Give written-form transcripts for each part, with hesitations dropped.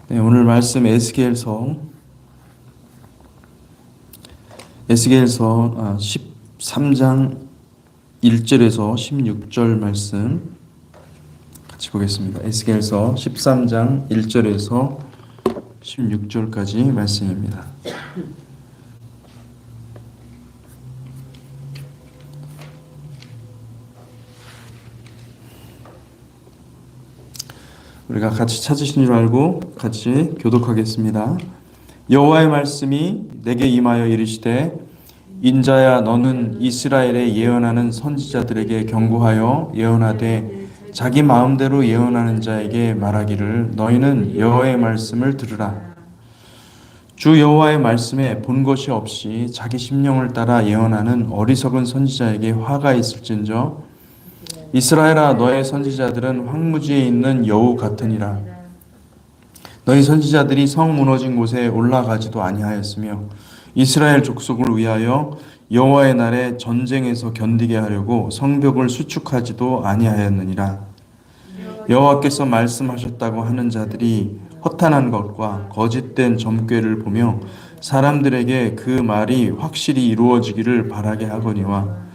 네, 오늘 말씀 에스겔서 13장 1절에서 16절 말씀 같이 보겠습니다. 에스겔서 13장 1절에서 16절까지 말씀입니다. 우리가 같이 찾으신 줄 알고 같이 교독하겠습니다. 여호와의 말씀이 내게 임하여 이르시되 인자야 너는 이스라엘에 예언하는 선지자들에게 경고하여 예언하되 자기 마음대로 예언하는 자에게 말하기를 너희는 여호와의 말씀을 들으라. 주 여호와의 말씀에 본 것이 없이 자기 심령을 따라 예언하는 어리석은 선지자에게 화가 있을진저 이스라엘아 너의 선지자들은 황무지에 있는 여우 같으니라. 너희 선지자들이 성 무너진 곳에 올라가지도 아니하였으며 이스라엘 족속을 위하여 여호와의 날에 전쟁에서 견디게 하려고 성벽을 수축하지도 아니하였느니라. 여호와께서 말씀하셨다고 하는 자들이 허탄한 것과 거짓된 점괘를 보며 사람들에게 그 말이 확실히 이루어지기를 바라게 하거니와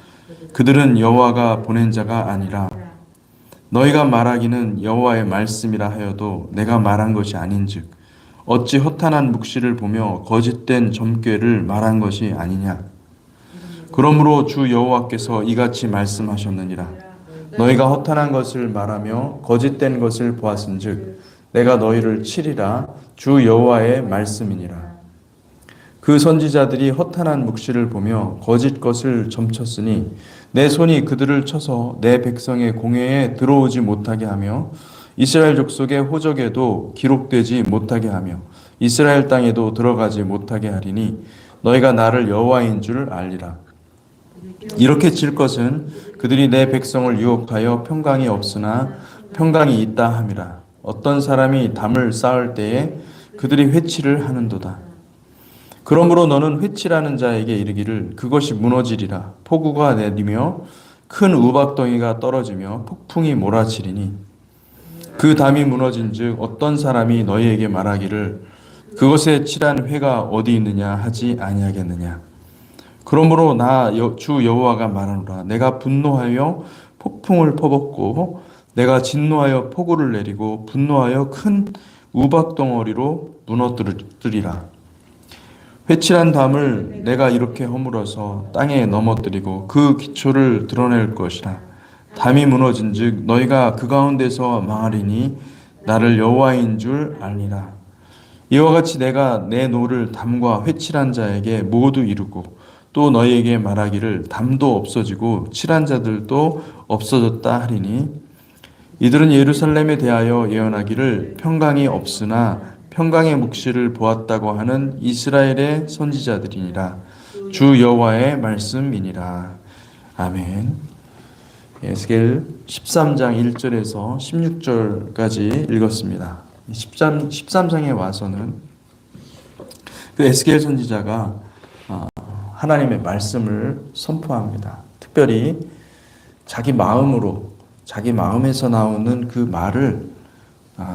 그들은 여호와가 보낸 자가 아니라 너희가 말하기는 여호와의 말씀이라 하여도 내가 말한 것이 아닌즉 어찌 허탄한 묵시를 보며 거짓된 점괘를 말한 것이 아니냐. 그러므로 주 여호와께서 이같이 말씀하셨느니라. 너희가 허탄한 것을 말하며 거짓된 것을 보았은즉 내가 너희를 치리라. 주 여호와의 말씀이니라. 그 선지자들이 허탄한 묵시를 보며 거짓 것을 점쳤으니 내 손이 그들을 쳐서 내 백성의 공회에 들어오지 못하게 하며 이스라엘 족속의 호적에도 기록되지 못하게 하며 이스라엘 땅에도 들어가지 못하게 하리니 너희가 나를 여호와인 줄 알리라. 이렇게 칠 것은 그들이 내 백성을 유혹하여 평강이 없으나 평강이 있다 함이라. 어떤 사람이 담을 쌓을 때에 그들이 회치를 하는도다. 그러므로 너는 회치라는 자에게 이르기를 그것이 무너지리라. 폭우가 내리며 큰 우박덩이가 떨어지며 폭풍이 몰아치리니 그 담이 무너진즉 어떤 사람이 너희에게 말하기를 그것에 칠한 회가 어디 있느냐 하지 아니하겠느냐. 그러므로 나 주 여호와가 말하노라. 내가 분노하여 폭풍을 퍼붓고 내가 진노하여 폭우를 내리고 분노하여 큰 우박덩어리로 무너뜨리리라. 회칠한 담을 내가 이렇게 허물어서 땅에 넘어뜨리고 그 기초를 드러낼 것이라. 담이 무너진즉 너희가 그 가운데서 망하리니 나를 여호와인 줄 알리라. 이와 같이 내가 내 노를 담과 회칠한 자에게 모두 이루고 또 너희에게 말하기를 담도 없어지고 칠한 자들도 없어졌다 하리니 이들은 예루살렘에 대하여 예언하기를 평강이 없으나 평강의 묵시를 보았다고 하는 이스라엘의 선지자들이니라. 주 여호와의 말씀이니라. 아멘. 에스겔 13장 1절에서 16절까지 읽었습니다. 13장에 와서는 그 에스겔 선지자가 하나님의 말씀을 선포합니다. 특별히 자기 마음에서 나오는 그 말을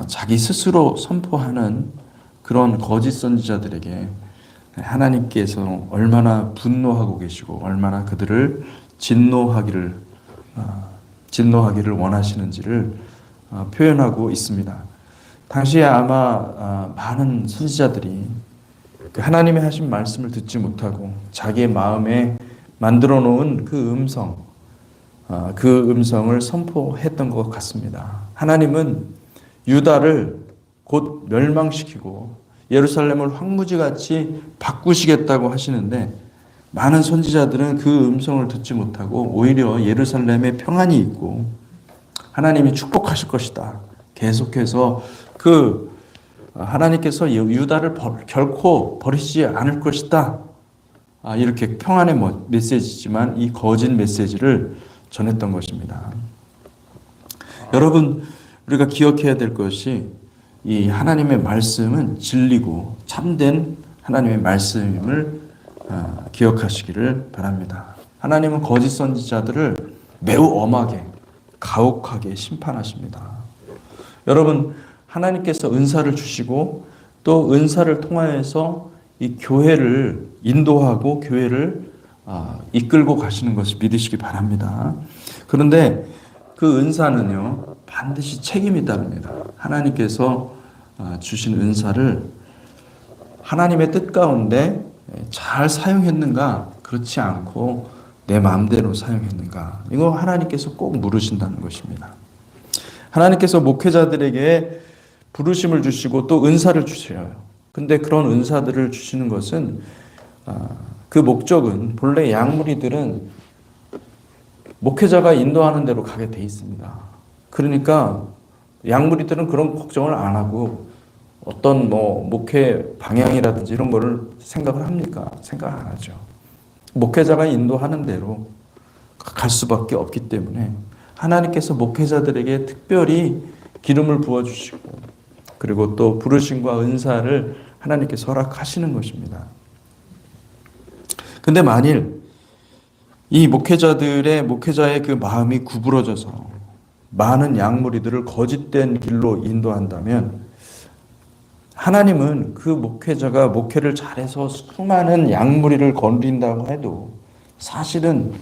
자기 스스로 선포하는 그런 거짓 선지자들에게 하나님께서 얼마나 분노하고 계시고 얼마나 그들을 진노하기를 원하시는지를 표현하고 있습니다. 당시에 아마 많은 선지자들이 하나님의 하신 말씀을 듣지 못하고 자기의 마음에 만들어 놓은 그 음성을 선포했던 것 같습니다. 하나님은 유다를 곧 멸망시키고 예루살렘을 황무지같이 바꾸시겠다고 하시는데 많은 선지자들은 그 음성을 듣지 못하고 오히려 예루살렘에 평안이 있고 하나님이 축복하실 것이다. 계속해서 하나님께서 유다를 결코 버리지 않을 것이다. 이렇게 평안의 메시지지만 이 거짓 메시지를 전했던 것입니다. 여러분, 우리가 기억해야 될 것이 이 하나님의 말씀은 진리고 참된 하나님의 말씀임을 기억하시기를 바랍니다. 하나님은 거짓 선지자들을 매우 엄하게 가혹하게 심판하십니다. 여러분, 하나님께서 은사를 주시고 또 은사를 통하여서 이 교회를 인도하고 교회를 이끌고 가시는 것을 믿으시기 바랍니다. 그런데 그 은사는요, 반드시 책임이 따릅니다. 하나님께서 주신 은사를 하나님의 뜻 가운데 잘 사용했는가, 그렇지 않고 내 마음대로 사용했는가, 이거 하나님께서 꼭 물으신다는 것입니다. 하나님께서 목회자들에게 부르심을 주시고 또 은사를 주셔요. 근데 그런 은사들을 주시는 것은 그 목적은 본래 양무리들은 목회자가 인도하는 대로 가게 돼 있습니다. 그러니까 양무리들은 그런 걱정을 안 하고 어떤 목회 방향이라든지 이런 거를 생각을 합니까? 생각 안 하죠. 목회자가 인도하는 대로 갈 수밖에 없기 때문에 하나님께서 목회자들에게 특별히 기름을 부어주시고 그리고 또 부르심과 은사를 하나님께서 허락하시는 것입니다. 근데 만일 이 목회자의 그 마음이 구부러져서 많은 양무리들을 거짓된 길로 인도한다면 하나님은 그 목회자가 목회를 잘해서 수많은 양무리를 건진다고 해도 사실은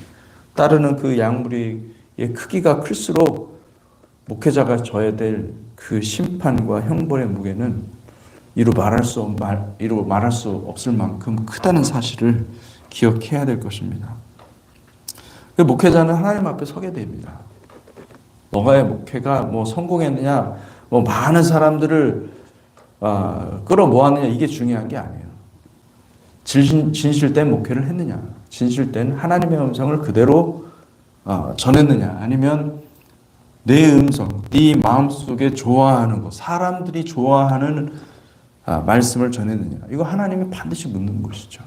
따르는 그 양무리의 크기가 클수록 목회자가 져야 될 그 심판과 형벌의 무게는 이루 말할 수 없을 만큼 크다는 사실을 기억해야 될 것입니다. 그 목회자는 하나님 앞에 서게 됩니다. 너의 목회가 성공했느냐, 많은 사람들을 끌어모았느냐, 이게 중요한 게 아니에요. 진실된 목회를 했느냐, 진실된 하나님의 음성을 그대로 전했느냐, 아니면 내 음성, 네 마음속에 좋아하는 것, 사람들이 좋아하는 말씀을 전했느냐, 이거 하나님이 반드시 묻는 것이죠.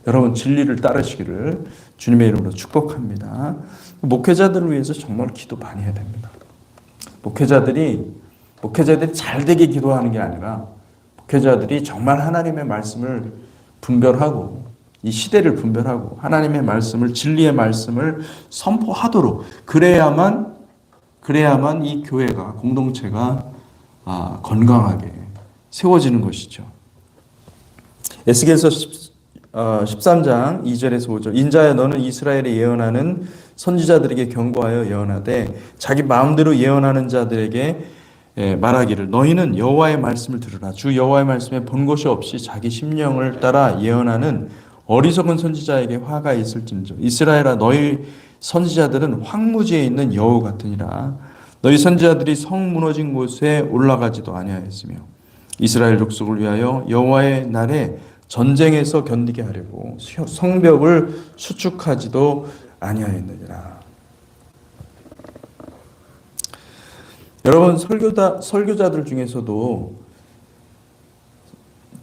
여러분 진리를 따르시기를 주님의 이름으로 축복합니다. 목회자들을 위해서 정말 기도 많이 해야 됩니다. 목회자들이 잘 되게 기도하는 게 아니라 목회자들이 정말 하나님의 말씀을 분별하고 이 시대를 분별하고 하나님의 말씀을, 진리의 말씀을 선포하도록 그래야만 이 교회가, 공동체가 건강하게 세워지는 것이죠. 에스겔서 13장 2절에서 5절. 인자야 너는 이스라엘에 예언하는 선지자들에게 경고하여 예언하되 자기 마음대로 예언하는 자들에게 말하기를 너희는 여호와의 말씀을 들으라. 주 여호와의 말씀에 본 것이 없이 자기 심령을 따라 예언하는 어리석은 선지자에게 화가 있을진저. 이스라엘아 너희 선지자들은 황무지에 있는 여우 같으니라. 너희 선지자들이 성 무너진 곳에 올라가지도 아니하였으며 이스라엘 족속을 위하여 여호와의 날에 전쟁에서 견디게 하려고 성벽을 수축하지도 아니하였느니라. 여러분 설교자들 중에서도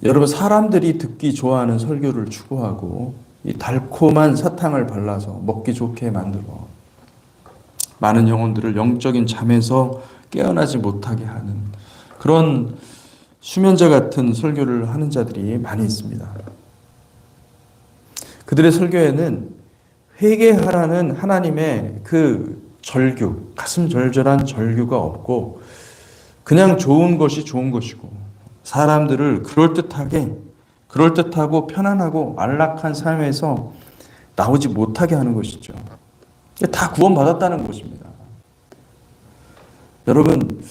여러분 사람들이 듣기 좋아하는 설교를 추구하고 이 달콤한 사탕을 발라서 먹기 좋게 만들어 많은 영혼들을 영적인 잠에서 깨어나지 못하게 하는 그런 수면제 같은 설교를 하는 자들이 많이 있습니다. 그들의 설교에는 회개하라는 하나님의 그 절규, 가슴 절절한 절규가 없고 그냥 좋은 것이 좋은 것이고 사람들을 그럴듯하고 편안하고 안락한 삶에서 나오지 못하게 하는 것이죠. 다 구원받았다는 것입니다. 여러분,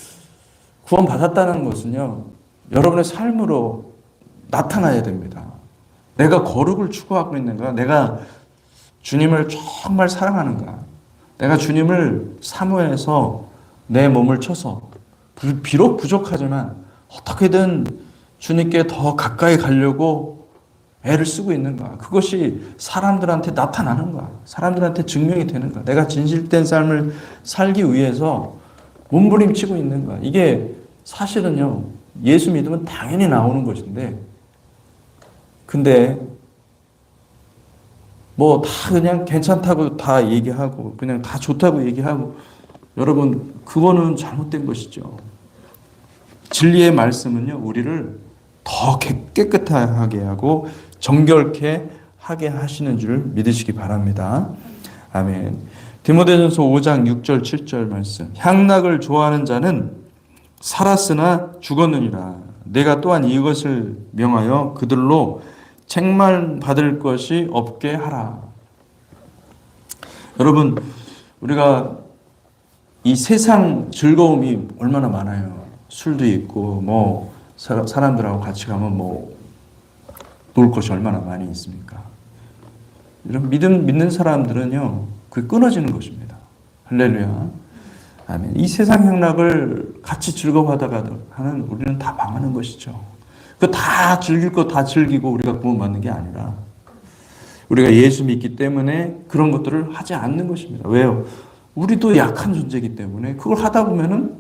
구원받았다는 것은요, 여러분의 삶으로 나타나야 됩니다. 내가 거룩을 추구하고 있는가? 내가 주님을 정말 사랑하는가? 내가 주님을 사모해서 내 몸을 쳐서 비록 부족하지만 어떻게든 주님께 더 가까이 가려고 애를 쓰고 있는가? 그것이 사람들한테 나타나는가? 사람들한테 증명이 되는가? 내가 진실된 삶을 살기 위해서 몸부림치고 있는가? 이게 사실은요, 예수 믿으면 당연히 나오는 것인데, 근데 다 그냥 괜찮다고 다 얘기하고, 그냥 다 좋다고 얘기하고, 여러분, 그거는 잘못된 것이죠. 진리의 말씀은요, 우리를 더 깨끗하게 하고 정결케 하게 하시는 줄 믿으시기 바랍니다. 아멘. 디모데전서 5장 6절 7절 말씀. 향락을 좋아하는 자는 살았으나 죽었느니라. 내가 또한 이것을 명하여 그들로 책망 받을 것이 없게 하라. 여러분, 우리가 이 세상 즐거움이 얼마나 많아요. 술도 있고 뭐 사람들하고 같이 가면 뭐 놀 것이 얼마나 많이 있습니까? 이런 믿는 사람들은요, 그게 끊어지는 것입니다. 할렐루야. 아멘. 이 세상 향락을 같이 즐거워하다가 하는 우리는 다 망하는 것이죠. 그 다 즐길 거 다 즐기고 우리가 구원받는 게 아니라 우리가 예수 믿기 때문에 그런 것들을 하지 않는 것입니다. 왜요? 우리도 약한 존재이기 때문에 그걸 하다 보면은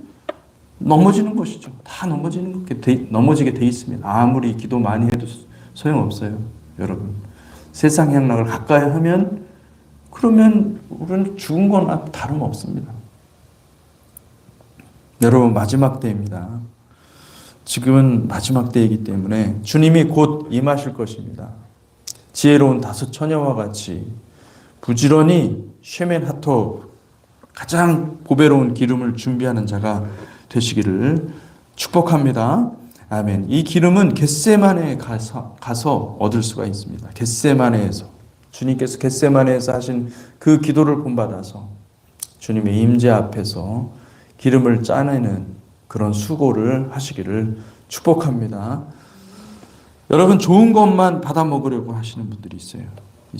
넘어지는 것이죠. 다 넘어지게 돼 있습니다. 아무리 기도 많이 해도 소용없어요. 여러분. 세상 향락을 가까이 하면 그러면 우리는 죽은 거나 다름없습니다. 여러분, 마지막 때입니다. 지금은 마지막 때이기 때문에 주님이 곧 임하실 것입니다. 지혜로운 다섯 처녀와 같이 부지런히 쉐멘 하토 가장 보배로운 기름을 준비하는 자가 되시기를 축복합니다. 아멘. 이 기름은 겟세마네에 가서 얻을 수가 있습니다. 겟세마네에서 주님께서 겟세마네에서 하신 그 기도를 본받아서 주님의 임재 앞에서 기름을 짜내는 그런 수고를 하시기를 축복합니다. 여러분, 좋은 것만 받아 먹으려고 하시는 분들이 있어요.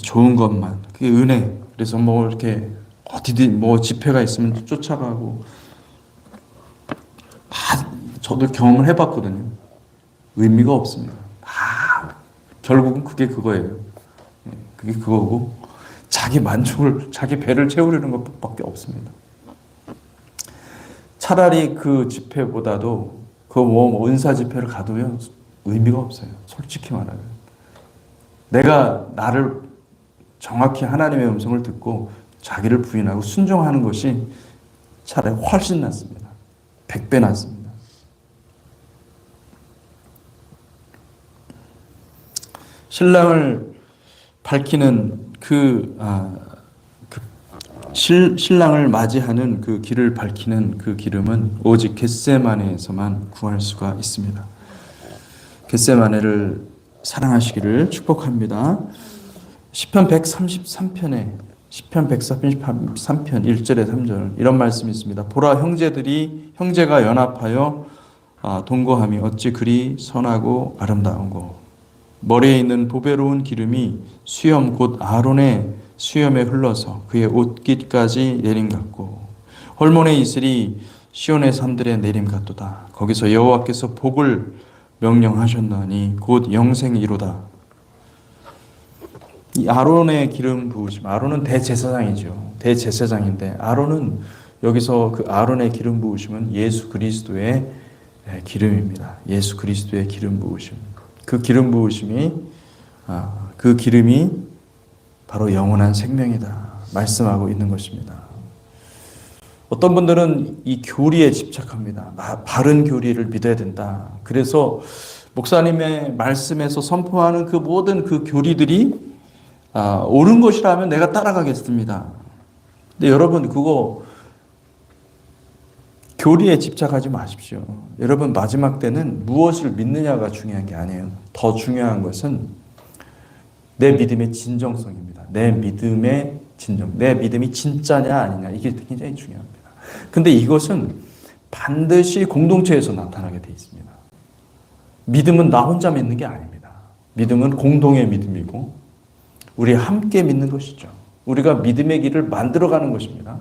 좋은 것만, 그게 은혜. 그래서 뭐 이렇게 어디든 뭐 집회가 있으면 쫓아가고, 저도 경험을 해봤거든요. 의미가 없습니다. 결국은 그게 그거예요. 그게 그거고 자기 만족을, 자기 배를 채우려는 것밖에 없습니다. 차라리 그 집회보다도 그 은사 집회를 가도요 의미가 없어요. 솔직히 말하면 내가 나를 정확히 하나님의 음성을 듣고 자기를 부인하고 순종하는 것이 차라리 훨씬 낫습니다. 100배 낫습니다. 신랑을 밝히는 신랑을 맞이하는 그 길을 밝히는 그 기름은 오직 겟세마네에서만 구할 수가 있습니다. 겟세마네를 사랑하시기를 축복합니다. 시편 133편에 시편 133편 1절에 3절 이런 말씀이 있습니다. 보라, 형제가 연합하여 동거함이 어찌 그리 선하고 아름다운고. 머리에 있는 보배로운 기름이 수염 곧 아론의 수염에 흘러서 그의 옷깃까지 내림 같고 홀몬의 이슬이 시온의 산들에 내림 같도다. 거기서 여호와께서 복을 명령하셨나니 곧 영생이로다. 이 아론의 기름 부으심, 아론은 대제사장이죠. 대제사장인데 아론은 여기서 그 아론의 기름 부으심은 예수 그리스도의 기름입니다. 예수 그리스도의 기름 부으심. 그 기름 부으심이 그 기름이 바로 영원한 생명이다 말씀하고 있는 것입니다. 어떤 분들은 이 교리에 집착합니다. 바른 교리를 믿어야 된다. 그래서 목사님의 말씀에서 선포하는 그 모든 그 교리들이 옳은 것이라면 내가 따라가겠습니다. 근데 여러분, 그거 교리에 집착하지 마십시오. 여러분, 마지막 때는 무엇을 믿느냐가 중요한 게 아니에요. 더 중요한 것은 내 믿음의 진정성입니다. 내 믿음의 진정, 내 믿음이 진짜냐 아니냐, 이게 굉장히 중요합니다. 근데 이것은 반드시 공동체에서 나타나게 되어 있습니다. 믿음은 나 혼자 믿는 게 아닙니다. 믿음은 공동의 믿음이고 우리 함께 믿는 것이죠. 우리가 믿음의 길을 만들어가는 것입니다.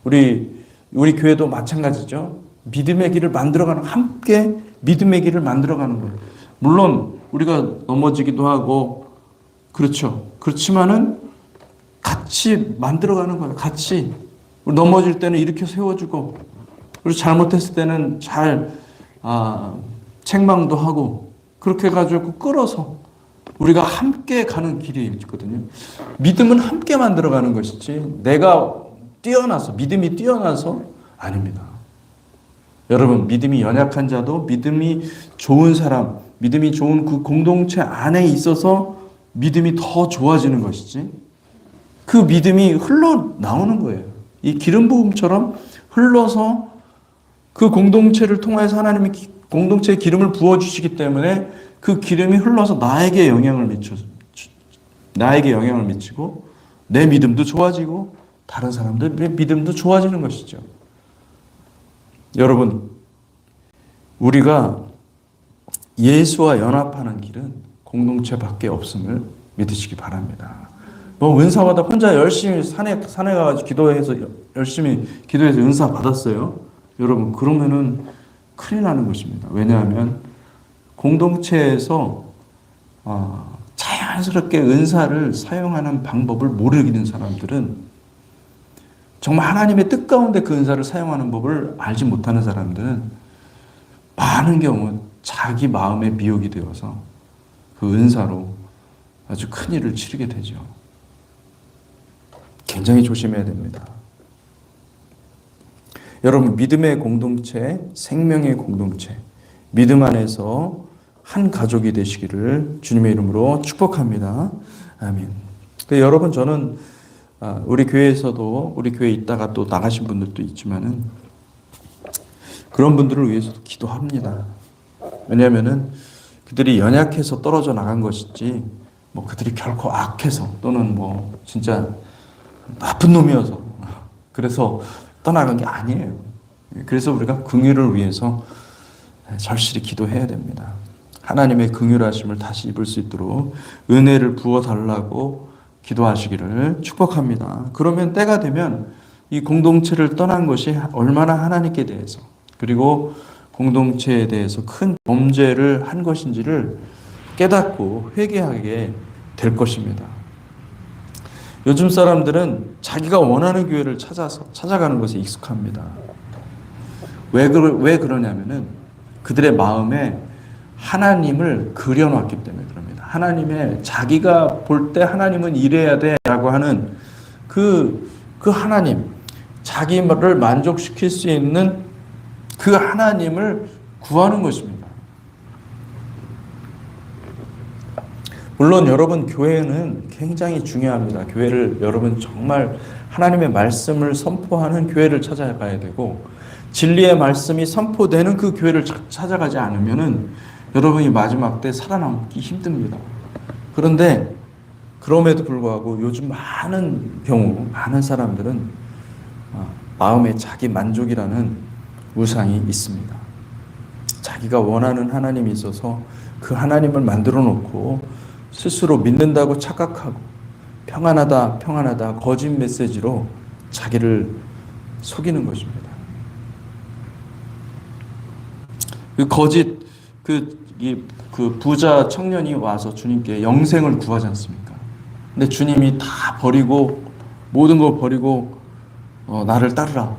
우리 교회도 마찬가지죠. 믿음의 길을 만들어가는, 함께 믿음의 길을 만들어가는 거예요. 물론 우리가 넘어지기도 하고 그렇죠. 그렇지만은 같이 만들어가는 거예요. 같이 우리 넘어질 때는 이렇게 세워주고, 우리 잘못했을 때는 잘 책망도 하고, 그렇게 해가지고 끌어서 우리가 함께 가는 길이 있거든요. 믿음은 함께 만들어가는 것이지 내가 뛰어나서, 믿음이 뛰어나서 아닙니다. 여러분, 믿음이 연약한 자도 믿음이 좋은 사람, 믿음이 좋은 그 공동체 안에 있어서 믿음이 더 좋아지는 것이지, 그 믿음이 흘러나오는 거예요. 이 기름 부음처럼 흘러서 그 공동체를 통해서 하나님이 공동체에 기름을 부어주시기 때문에 그 기름이 흘러서 나에게 영향을 미치고 내 믿음도 좋아지고 다른 사람들의 믿음도 좋아지는 것이죠. 여러분, 우리가 예수와 연합하는 길은 공동체밖에 없음을 믿으시기 바랍니다. 뭐 은사받아 혼자 열심히 산에 가가지고 기도해서 열심히 기도해서 은사 받았어요. 여러분, 그러면은 큰일 나는 것입니다. 왜냐하면 공동체에서 자연스럽게 은사를 사용하는 방법을 모르는 사람들은, 정말 하나님의 뜻 가운데 그 은사를 사용하는 법을 알지 못하는 사람들은 많은 경우 자기 마음에 미혹이 되어서 그 은사로 아주 큰 일을 치르게 되죠. 굉장히 조심해야 됩니다. 여러분, 믿음의 공동체, 생명의 공동체, 믿음 안에서 한 가족이 되시기를 주님의 이름으로 축복합니다. 아멘. 여러분, 저는 우리 교회에서도, 우리 교회에 있다가 또 나가신 분들도 있지만은 그런 분들을 위해서도 기도합니다. 왜냐하면은 그들이 연약해서 떨어져 나간 것이지, 뭐 그들이 결코 악해서 또는 뭐 진짜 나쁜 놈이어서 그래서 떠나간 게 아니에요. 그래서 우리가 긍휼을 위해서 절실히 기도해야 됩니다. 하나님의 긍휼하심을 다시 입을 수 있도록 은혜를 부어달라고 기도하시기를 축복합니다. 그러면 때가 되면 이 공동체를 떠난 것이 얼마나 하나님께 대해서, 그리고 공동체에 대해서 큰 범죄를 한 것인지를 깨닫고 회개하게 될 것입니다. 요즘 사람들은 자기가 원하는 교회를 찾아가는 것에 익숙합니다. 왜 그러냐면은 그들의 마음에 하나님을 그려놨기 때문에 그럽니다. 하나님의, 자기가 볼 때 하나님은 이래야 돼라고 하는 그 하나님, 자기를 만족시킬 수 있는 그 하나님을 구하는 것입니다. 물론 여러분, 교회는 굉장히 중요합니다. 교회를, 여러분 정말 하나님의 말씀을 선포하는 교회를 찾아가야 되고, 진리의 말씀이 선포되는 그 교회를 찾아가지 않으면은 여러분이 마지막 때 살아남기 힘듭니다. 그런데 그럼에도 불구하고 요즘 많은 사람들은 마음에 자기 만족이라는 우상이 있습니다. 자기가 원하는 하나님이 있어서 그 하나님을 만들어 놓고 스스로 믿는다고 착각하고 평안하다 거짓 메시지로 자기를 속이는 것입니다. 그 부자 청년이 와서 주님께 영생을 구하지 않습니까? 근데 주님이 다 버리고, 모든 걸 버리고 나를 따르라.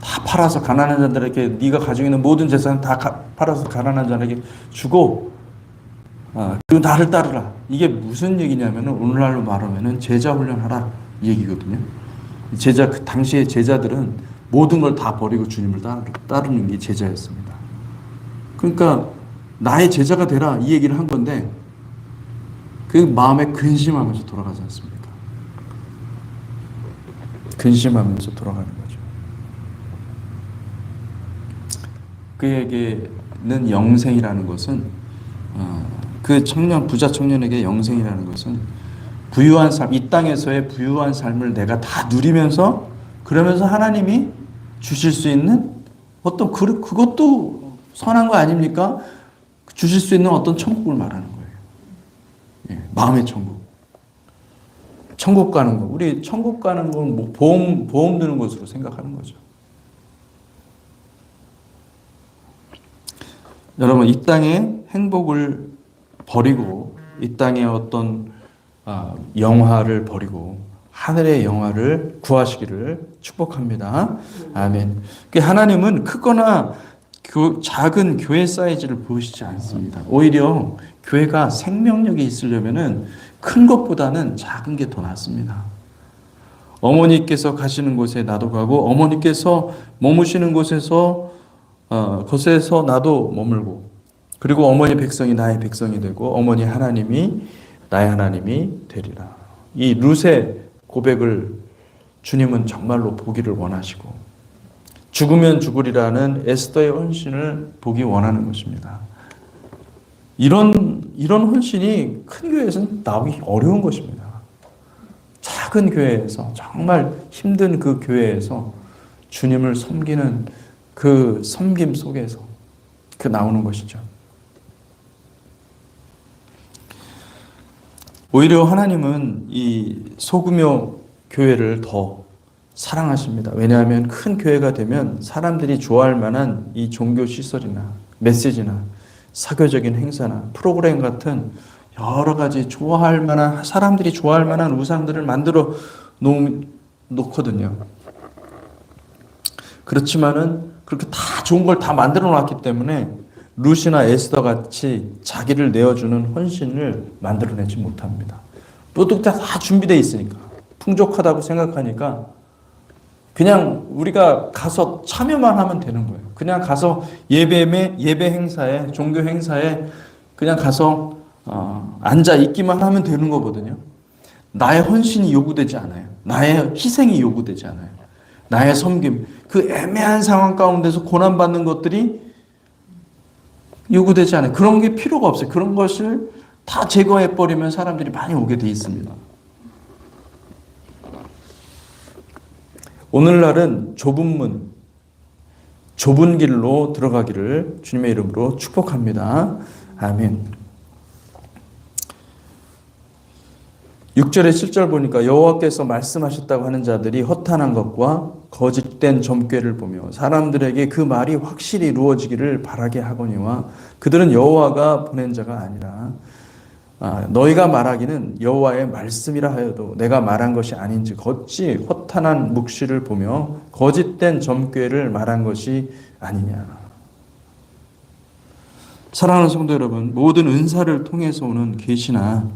다 팔아서 가난한 자들에게, 네가 가지고 있는 모든 재산 다 팔아서 가난한 자들에게 주고 그리고 나를 따르라. 이게 무슨 얘기냐면은 오늘날로 말하면은 제자 훈련하라 이 얘기거든요. 그 당시의 제자들은 모든 걸 다 버리고 주님을 따르는 게 제자였습니다. 그러니까 나의 제자가 되라 이 얘기를 한 건데, 그 마음에 근심하면서 돌아가지 않습니까? 근심하면서 돌아가는 거죠. 그에게는 영생이라는 것은, 그 부자 청년에게 영생이라는 것은 부유한 삶, 이 땅에서의 부유한 삶을 내가 다 누리면서, 그러면서 하나님이 주실 수 있는 어떤, 그것도 선한 거 아닙니까? 주실 수 있는 어떤 천국을 말하는 거예요. 예, 마음의 천국. 천국 가는 거. 우리 천국 가는 건 뭐 보험 드는 것으로 생각하는 거죠. 여러분, 이 땅의 행복을 버리고, 이 땅의 어떤 영화를 버리고 하늘의 영화를 구하시기를 축복합니다. 아멘. 하나님은 크거나 작은 교회 사이즈를 보시지 않습니다. 오히려 교회가 생명력이 있으려면은 큰 것보다는 작은 게 더 낫습니다. 어머니께서 가시는 곳에 나도 가고, 어머니께서 머무시는 곳에서 나도 머물고, 그리고 어머니 백성이 나의 백성이 되고, 어머니 하나님이 나의 하나님이 되리라. 이 룻의 고백을 주님은 정말로 보기를 원하시고, 죽으면 죽으리라는 에스더의 헌신을 보기 원하는 것입니다. 이런 헌신이 큰 교회에서는 나오기 어려운 것입니다. 작은 교회에서, 정말 힘든 그 교회에서 주님을 섬기는 그 섬김 속에서 그 나오는 것이죠. 오히려 하나님은 이 소규모 교회를 더 사랑하십니다. 왜냐하면 큰 교회가 되면 사람들이 좋아할 만한 이 종교 시설이나 메시지나 사교적인 행사나 프로그램 같은 여러 가지 좋아할 만한, 사람들이 좋아할 만한 우상들을 만들어 놓거든요. 그렇지만은 그렇게 다 좋은 걸 다 만들어 놨기 때문에 룻이나 에스더 같이 자기를 내어주는 헌신을 만들어내지 못합니다. 모두 다 준비되어 있으니까, 풍족하다고 생각하니까 그냥 우리가 가서 참여만 하면 되는 거예요. 그냥 가서 예배 행사에, 종교 행사에 그냥 가서 앉아 있기만 하면 되는 거거든요. 나의 헌신이 요구되지 않아요. 나의 희생이 요구되지 않아요. 나의 섬김, 그 애매한 상황 가운데서 고난받는 것들이 요구되지 않아요. 그런 게 필요가 없어요. 그런 것을 다 제거해버리면 사람들이 많이 오게 돼 있습니다. 오늘날은 좁은 문, 좁은 길로 들어가기를 주님의 이름으로 축복합니다. 아멘. 6절에 7절 보니까 여호와께서 말씀하셨다고 하는 자들이 허탄한 것과 거짓된 점괘를 보며 사람들에게 그 말이 확실히 이루어지기를 바라게 하거니와 그들은 여호와가 보낸 자가 아니라 너희가 말하기는 여호와의 말씀이라 하여도 내가 말한 것이 아닌지 어찌 허탄한 묵시를 보며 거짓된 점괘를 말한 것이 아니냐. 사랑하는 성도 여러분, 모든 은사를 통해서 오는 계시나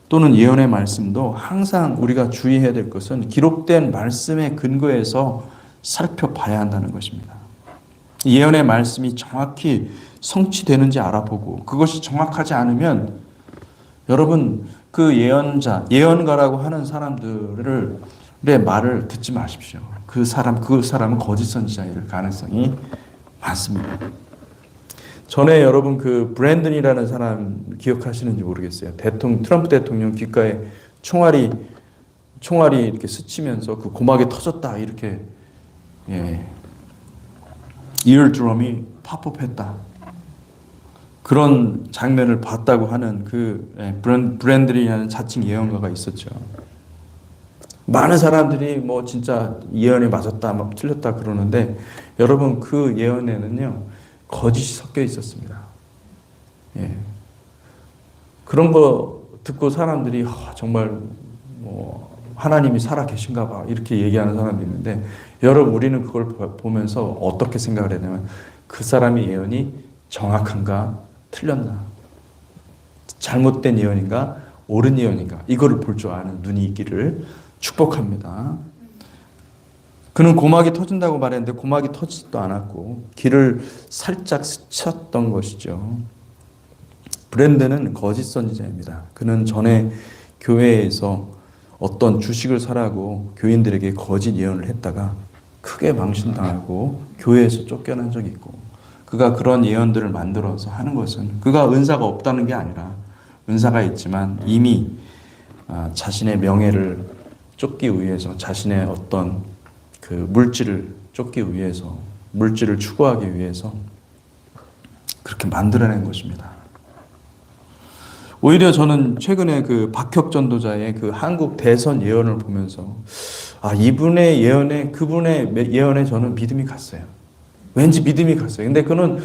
또는 예언의 말씀도 항상 우리가 주의해야 될 것은 기록된 말씀의 근거에서 살펴봐야 한다는 것입니다. 예언의 말씀이 정확히 성취되는지 알아보고 그것이 정확하지 않으면 여러분 그 예언가라고 하는 사람들의 말을 듣지 마십시오. 그 사람은 거짓 선지자일 가능성이 많습니다. 전에 여러분 그 브랜든이라는 사람 기억하시는지 모르겠어요. 트럼프 대통령 귓가에 총알이 이렇게 스치면서 그 고막이 터졌다 이렇게 이어드럼이 팝업했다. 그런 장면을 봤다고 하는 그 브랜든이라는 자칭 예언가가 있었죠. 많은 사람들이 뭐 진짜 예언이 맞았다, 막 틀렸다 그러는데 여러분 그 예언에는요. 거짓이 섞여 있었습니다. 그런 거 듣고 사람들이 정말 뭐 하나님이 살아 계신가 봐 이렇게 얘기하는 사람도 있는데 여러분 우리는 그걸 보면서 어떻게 생각을 했냐면 그 사람의 예언이 정확한가 틀렸나 잘못된 예언인가 옳은 예언인가 이거를 볼 줄 아는 눈이 있기를 축복합니다. 그는 고막이 터진다고 말했는데 고막이 터지지도 않았고 길을 살짝 스쳤던 것이죠. 브랜든은 거짓 선지자입니다. 그는 전에 교회에서 어떤 주식을 사라고 교인들에게 거짓 예언을 했다가 크게 망신당하고 교회에서 쫓겨난 적이 있고 그가 그런 예언들을 만들어서 하는 것은 그가 은사가 없다는 게 아니라 은사가 있지만 이미 자신의 명예를 쫓기 위해서 자신의 어떤 그 물질을 쫓기 위해서 물질을 추구하기 위해서 그렇게 만들어낸 것입니다. 오히려 저는 최근에 그 박혁 전도자의 그 한국 대선 예언을 보면서 이분의 예언에 그분의 예언에 저는 믿음이 갔어요. 왠지 믿음이 갔어요. 근데 그는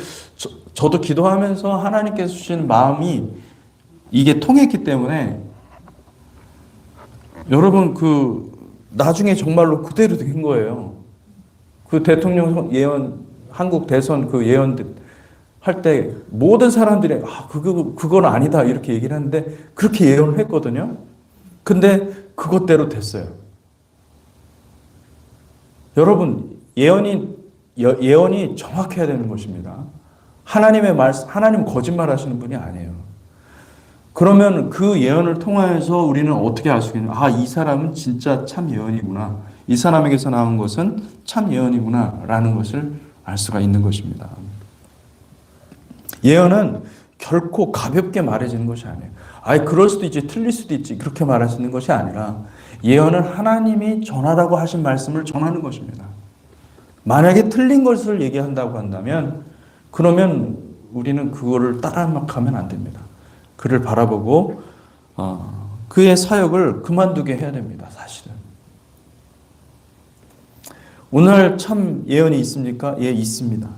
저도 기도하면서 하나님께서 주신 마음이 이게 통했기 때문에 여러분 그 나중에 정말로 그대로 된 거예요. 그 대통령 예언, 한국 대선 그 예언 할 때 모든 사람들이 그건 아니다 이렇게 얘기를 하는데 그렇게 예언을 했거든요. 근데 그것대로 됐어요. 여러분 예언이 정확해야 되는 것입니다. 하나님의 말씀, 하나님 거짓말 하시는 분이 아니에요. 그러면 그 예언을 통하여서 우리는 어떻게 알 수 있겠냐? 이 사람은 진짜 참 예언이구나. 이 사람에게서 나온 것은 참 예언이구나라는 것을 알 수가 있는 것입니다. 예언은 결코 가볍게 말해지는 것이 아니에요. 아이, 그럴 수도 있지, 틀릴 수도 있지, 그렇게 말하시는 것이 아니라 예언은 하나님이 전하라고 하신 말씀을 전하는 것입니다. 만약에 틀린 것을 얘기한다고 한다면 그러면 우리는 그거를 따라하면 안 됩니다. 그를 바라보고 그의 사역을 그만두게 해야 됩니다. 사실은. 오늘 참 예언이 있습니까? 예, 있습니다.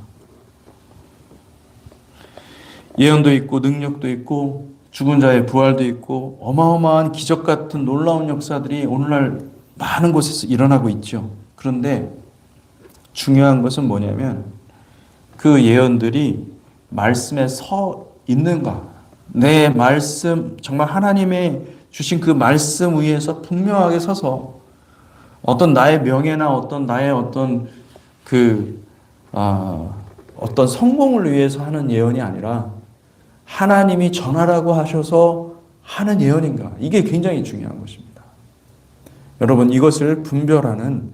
예언도 있고 능력도 있고 죽은 자의 부활도 있고 어마어마한 기적 같은 놀라운 역사들이 오늘날 많은 곳에서 일어나고 있죠. 그런데 중요한 것은 뭐냐면 그 예언들이 말씀에 서 있는가? 내 말씀, 정말 하나님의 주신 그 말씀 위에서 분명하게 서서 어떤 나의 명예나 어떤 나의 어떤 어떤 성공을 위해서 하는 예언이 아니라 하나님이 전하라고 하셔서 하는 예언인가? 이게 굉장히 중요한 것입니다. 여러분, 이것을 분별하는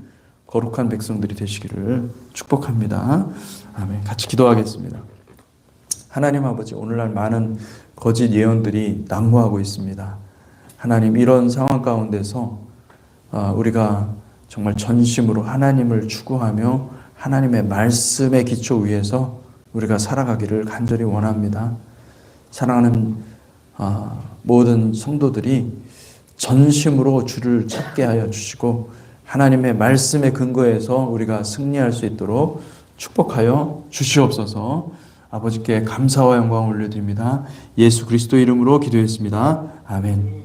거룩한 백성들이 되시기를 축복합니다. 아멘. 같이 기도하겠습니다. 하나님 아버지, 오늘날 많은 거짓 예언들이 난무하고 있습니다. 하나님, 이런 상황 가운데서 우리가 정말 전심으로 하나님을 추구하며 하나님의 말씀의 기초 위에서 우리가 살아가기를 간절히 원합니다. 사랑하는 모든 성도들이 전심으로 주를 찾게 하여 주시고 하나님의 말씀의 근거에서 우리가 승리할 수 있도록 축복하여 주시옵소서. 아버지께 감사와 영광을 올려드립니다. 예수 그리스도 이름으로 기도했습니다. 아멘.